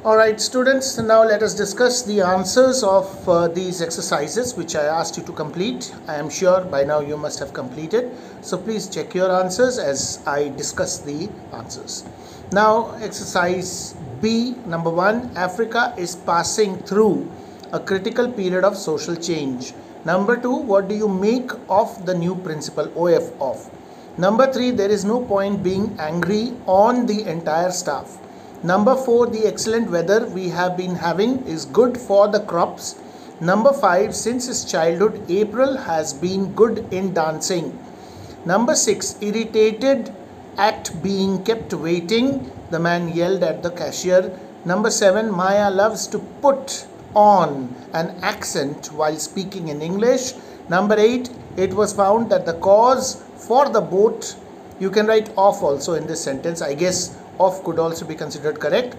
Alright students, now let us discuss the answers of these exercises which I asked you to complete. I am sure by now you must have completed. So please check your answers as I discuss the answers. Now exercise B, number 1, Africa is passing through a critical period of social change. Number 2, what do you make of the new principle OF of? Number 3, there is no point being angry on the entire staff. Number 4, the excellent weather we have been having is good for the crops. Number 5, since his childhood, April has been good in dancing. Number 6, irritated at being kept waiting, the man yelled at the cashier. Number 7, Maya loves to put on an accent while speaking in English. Number 8, it was found that the cause for the boat, you can write off also in this sentence, I guess off could also be considered correct.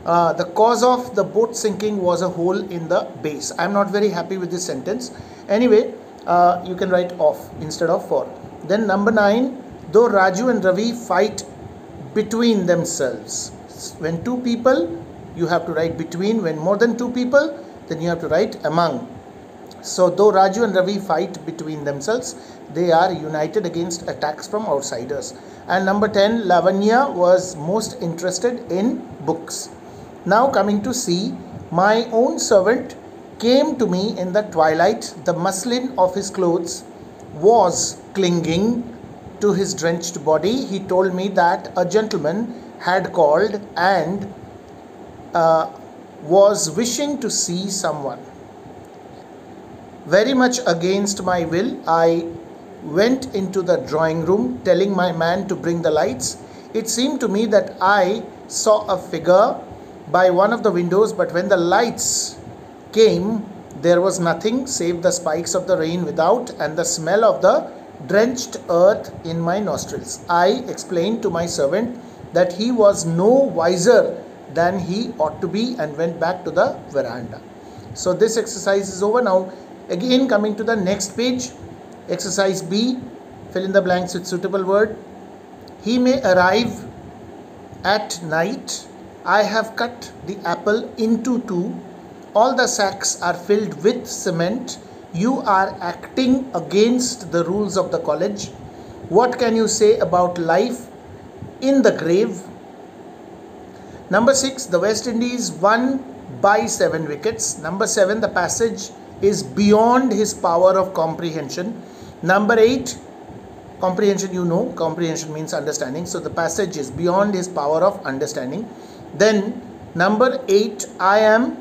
The cause of the boat sinking was a hole in the base. I am not very happy with this sentence. Anyway, you can write off instead of for. Then number 9, though Raju and Ravi fight between themselves. When two people, you have to write between. When more than two people, then you have to write among. So though Raju and Ravi fight between themselves, they are united against attacks from outsiders. And number 10, Lavanya was most interested in books. Now coming to C, my own servant came to me in the twilight. The muslin of his clothes was clinging to his drenched body. He told me that a gentleman had called and was wishing to see someone. Very much against my will, I went into the drawing room, telling my man to bring the lights. It seemed to me that I saw a figure by one of the windows, but when the lights came, there was nothing save the spikes of the rain without and the smell of the drenched earth in my nostrils. I explained to my servant that he was no wiser than he ought to be and went back to the veranda. So this exercise is over. Now again coming to the next page. Exercise B, fill in the blanks with suitable word. He may arrive at night. I have cut the apple into two. All the sacks are filled with cement. You are acting against the rules of the college. What can you say about life in the grave? Number 6, the West Indies won by 7 wickets. Number 7, the passage is beyond his power of comprehension. Number 8, comprehension, you know, comprehension means understanding. So the passage is beyond his power of understanding. Then number 8, I am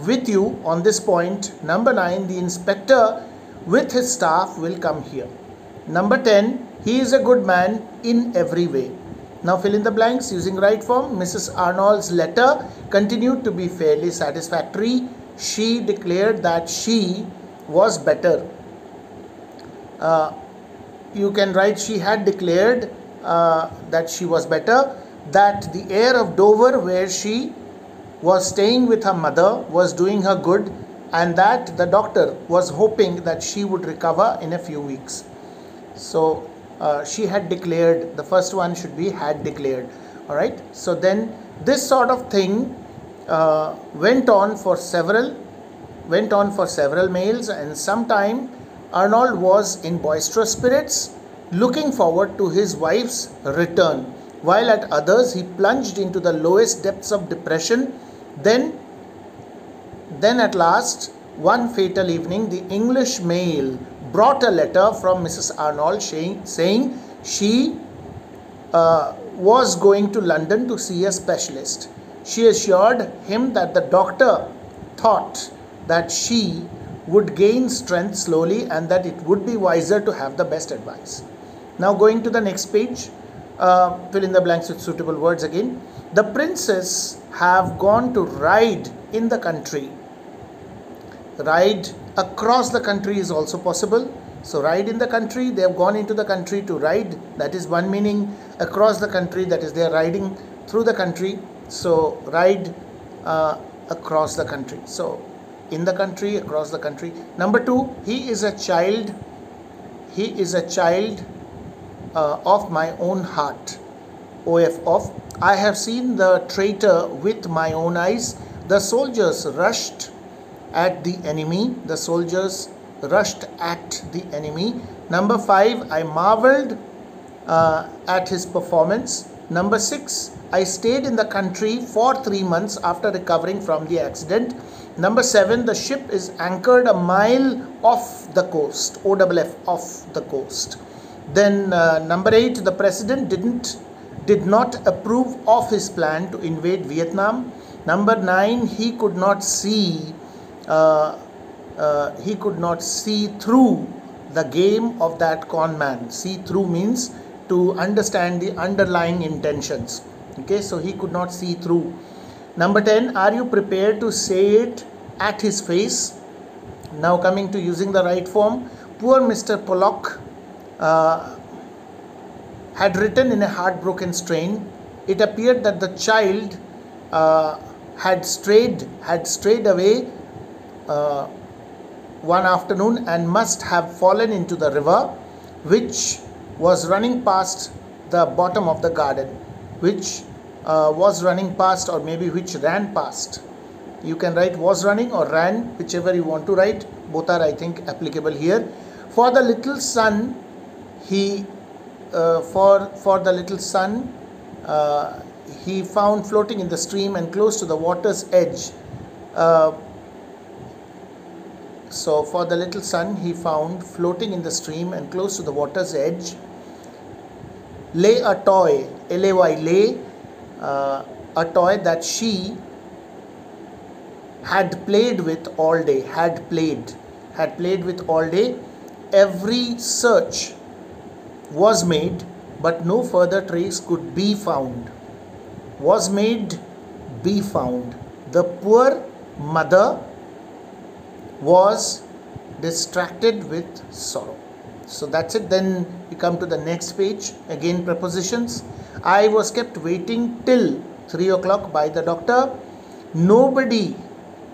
with you on this point. Number 9, the inspector with his staff will come here. Number 10, he is a good man in every way. Now fill in the blanks using right form. Mrs. Arnold's letter continued to be fairly satisfactory. She declared that she was better. You can write she had declared that she was better, that the air of Dover where she was staying with her mother was doing her good, and that the doctor was hoping that she would recover in a few weeks. So she had declared, the first one should be had declared. Alright, so then this sort of thing went on for several mails, and sometime Arnold was in boisterous spirits, looking forward to his wife's return, while at others he plunged into the lowest depths of depression. Then at last, one fatal evening, the English mail brought a letter from Mrs. Arnold saying she was going to London to see a specialist. She assured him that the doctor thought that she would gain strength slowly and that it would be wiser to have the best advice. Now going to the next page, fill in the blanks with suitable words again. The princes have gone to ride in the country. Ride across the country is also possible. So ride in the country, they have gone into the country to ride. That is one meaning. Across the country, that is they are riding through the country. So ride across the country. So in the country, across the country. Number 2, he is a child of my own heart. OF off. I have seen the traitor with my own eyes. The soldiers rushed at the enemy. The soldiers rushed at the enemy. Number 5, I marveled at his performance. Number 6, I stayed in the country for 3 months after recovering from the accident. Number 7, the ship is anchored a mile off the coast, OFF, off the coast. Then number 8, the president did not approve of his plan to invade Vietnam. Number 9, he could not see through the game of that con man. See through means to understand the underlying intentions. Okay, so he could not see through. Number 10, are you prepared to say it at his face? Now coming to using the right form. Poor Mr. Pollock had written in a heartbroken strain. It appeared that the child had strayed away one afternoon and must have fallen into the river, which was running past the bottom of the garden, which was running past, or maybe which ran past. You can write was running or ran, whichever you want to write. Both are, I think, applicable here. For the little son, he found floating in the stream and close to the water's edge. So for the little son, he found floating in the stream and close to the water's edge lay a toy, L-A-Y, lay, a toy that she had played with all day, had played with all day. Every search was made, but no further trace could be found. Was made, be found. The poor mother was distracted with sorrow. So that's it. Then we come to the next page. Again, prepositions. I was kept waiting till 3 o'clock by the doctor. Nobody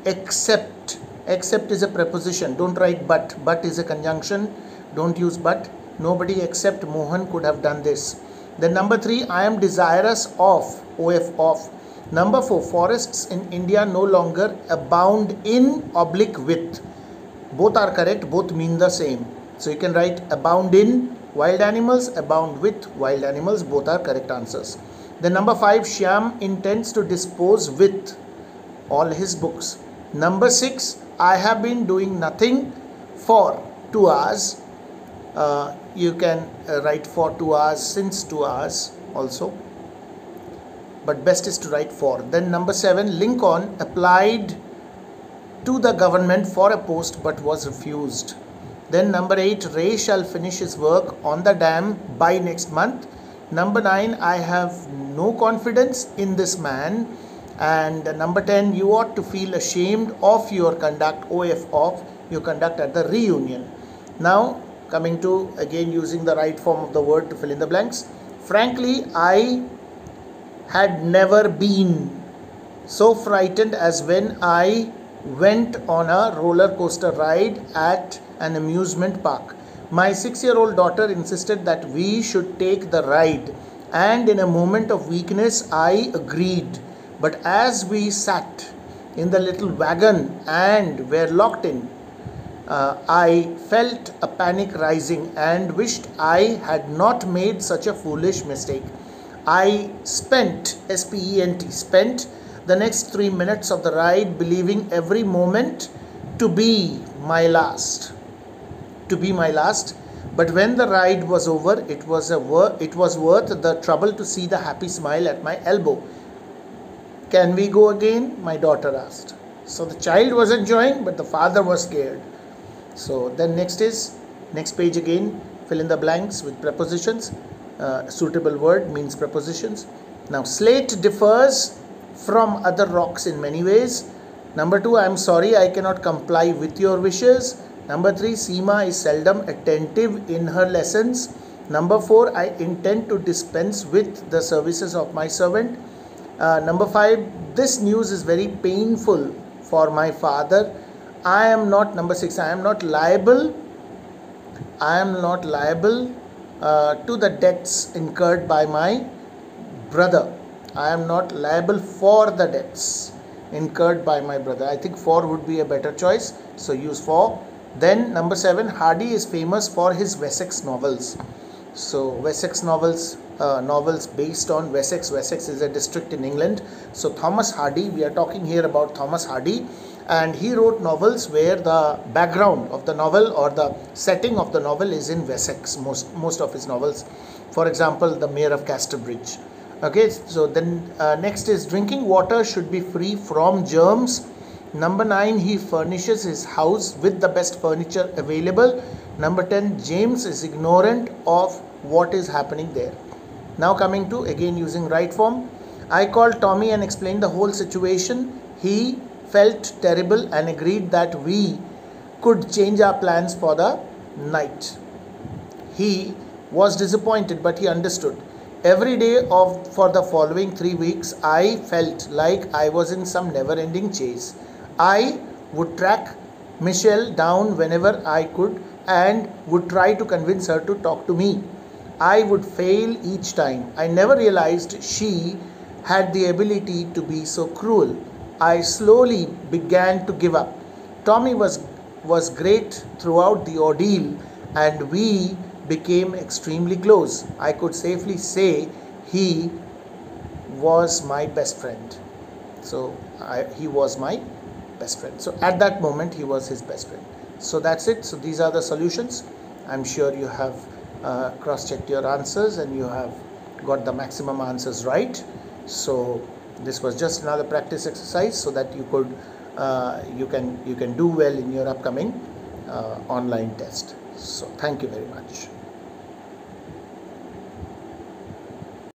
except is a preposition. Don't write but. But is a conjunction. Don't use but. Nobody except Mohan could have done this. Then number 3, I am desirous of, OF of. Number 4, forests in India no longer abound in oblique with. Both are correct, both mean the same. So you can write abound in wild animals, abound with wild animals, both are correct answers. Then number 5, Shyam intends to dispose with all his books. Number 6, I have been doing nothing for 2 hours. You can write for 2 hours, since 2 hours also, but best is to write for. Then number 7, Lincoln applied to the government for a post but was refused. Then number 8, Ray shall finish his work on the dam by next month. Number 9, I have no confidence in this man. And number 10, you ought to feel ashamed of your conduct, OF of your conduct at the reunion. Now coming to again using the right form of the word to fill in the blanks. Frankly, I had never been so frightened as when I went on a roller coaster ride at an amusement park. My 6-year-old daughter insisted that we should take the ride, and in a moment of weakness I agreed. But as we sat in the little wagon and were locked in, I felt a panic rising and wished I had not made such a foolish mistake. I spent, S-P-E-N-T, spent the next 3 minutes of the ride believing every moment to be my last. But when the ride was over, it was worth the trouble to see the happy smile at my elbow. Can we go again? My daughter asked. So the child was enjoying, but the father was scared. So then next page again, fill in the blanks with prepositions. Suitable word means prepositions. Now slate differs from other rocks in many ways. Number 2, I am sorry I cannot comply with your wishes. Number 3, Seema is seldom attentive in her lessons. Number 4, I intend to dispense with the services of my servant. Number 5, this news is very painful for my father. Number 6, I am not liable to the debts incurred by my brother. I am not liable for the debts incurred by my brother. I think for would be a better choice, so use for. Then number 7, Hardy is famous for his Wessex novels. So Wessex novels, novels based on Wessex. Wessex is a district in England. So Thomas Hardy, we are talking here about Thomas Hardy, and he wrote novels where the background of the novel or the setting of the novel is in Wessex. Most of his novels, for example, The Mayor of Casterbridge. Okay, so then next is drinking water should be free from germs. Number 9, he furnishes his house with the best furniture available. Number 10, James is ignorant of what is happening there. Now coming to, again using right form, I called Tommy and explained the whole situation. He felt terrible and agreed that we could change our plans for the night. He was disappointed, but he understood. Every day for the following 3 weeks, I felt like I was in some never-ending chase. I would track Michelle down whenever I could and would try to convince her to talk to me. I would fail each time. I never realized she had the ability to be so cruel. I slowly began to give up. Tommy was great throughout the ordeal, and we became extremely close. I could safely say he was my best friend. So he was my best friend. So at that moment he was his best friend. So that's it. So these are the solutions. I'm sure you have cross-checked your answers and you have got the maximum answers right. So this was just another practice exercise so that you could you can do well in your upcoming online test. So thank you very much.